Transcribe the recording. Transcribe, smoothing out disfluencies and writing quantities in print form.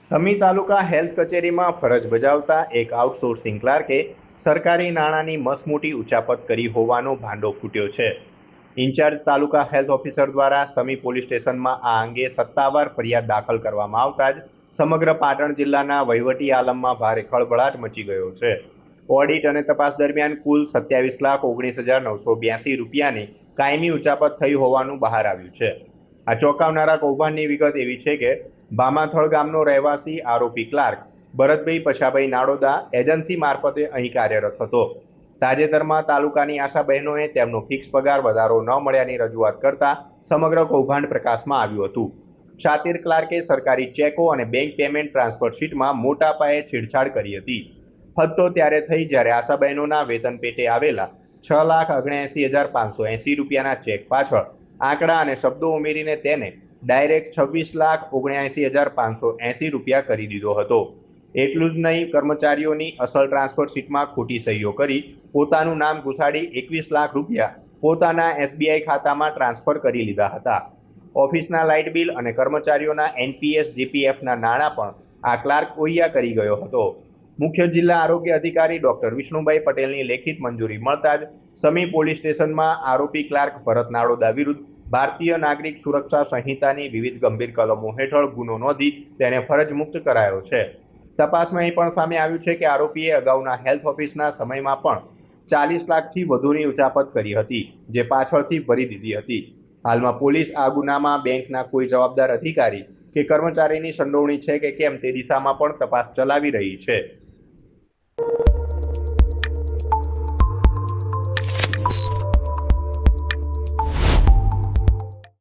સમી તાલુકા health કચેરીમાં ફરજ બજાવતા એક આઉટસોર્સિંગ ક્લાર્કે સરકારી નાણાંની મસમોટી ઉચાપત કરી હોવાનો ભાંડો ફૂટ્યો છે. ઇન્ચાર્જ તાલુકા હેલ્થ ઓફિસર દ્વારા સમી પોલીસ સ્ટેશનમાં આ અંગે સત્તાવાર ફરિયાદ દાખલ કરવામાં આવતા જ સમગ્ર પાટણ જિલ્લાના વહીવટી આલમમાં ભારે ખળભળાટ મચી ગયો છે. ઓડિટ અને તપાસ દરમિયાન કુલ 27,19,982 રૂપિયાની કાયમી ઉચાપત થઈ હોવાનું બહાર આવ્યું છે. આ ચોંકાવનારા કૌભાંડની વિગત એવી છે કે ભામાથળ ગામનો રહેવાસી આરોપી ક્લાર્ક ભરતભાઈ પશાભાઈ નાડોદા એજન્સી મારફતે અહીં કાર્યરત હતો. તાજેતરમાં તાલુકાની આશા બહેનોએ તેમનો ફિક્સ પગાર વધારો ન મળ્યાની રજૂઆત કરતા સમગ્ર કૌભાંડ પ્રકાશમાં આવ્યું હતું. શાતિર ક્લાર્કે સરકારી ચેકો અને બેંક પેમેન્ટ ટ્રાન્સફર શીટમાં મોટા પાયે છેડછાડ કરી હતી. હદ તો ત્યારે થઈ જ્યારે આશા બહેનોના વેતન પેટે આવેલા 6,79,580 રૂપિયાના ચેક પાછળ આંકડા અને શબ્દો ઉમેરીને તેને ડાયરેક્ટ 26,79,580 રૂપિયા કરી દીધો હતો. એટલું જ નહીં, કર્મચારીઓની અસલ ટ્રાન્સફર શીટમાં ખોટી સહીઓ કરી પોતાનું નામ ઘુસાડી 21 લાખ રૂપિયા પોતાના SBI ખાતામાં ટ્રાન્સફર કરી લીધા હતા. ઓફિસના લાઇટ બિલ અને કર્મચારીઓના NPS GPFના નાણાં પણ આ ક્લાર્ક ઓહિયા કરી ગયો હતો. મુખ્ય જિલ્લા આરોગ્ય અધિકારી ડોક્ટર વિષ્ણુભાઈ પટેલની લેખિત મંજૂરી મળતા જ સમી પોલીસ સ્ટેશનમાં આરોપી ક્લાર્ક ભરત નાડોદા વિરુદ્ધ ભારતીય નાગરિક સુરક્ષા સંહિતાની વિવિધ ગંભીર કલમો હેઠળ ગુનો નોંધી તેને ફરજ મુક્ત કરાયો છે. તપાસમાં એ પણ સામે આવ્યું છે કે આરોપીએ અગાઉના હેલ્થ ઓફિસના સમયમાં પણ 40 લાખથી વધુની ઉચાપત કરી હતી, જે પાછળથી ભરી દીધી હતી. હાલમાં પોલીસ આ ગુનામાં બેંકના કોઈ જવાબદાર અધિકારી કે કર્મચારીની સંડોવણી છે કે કેમ તે દિશામાં પણ તપાસ ચલાવી રહી છે.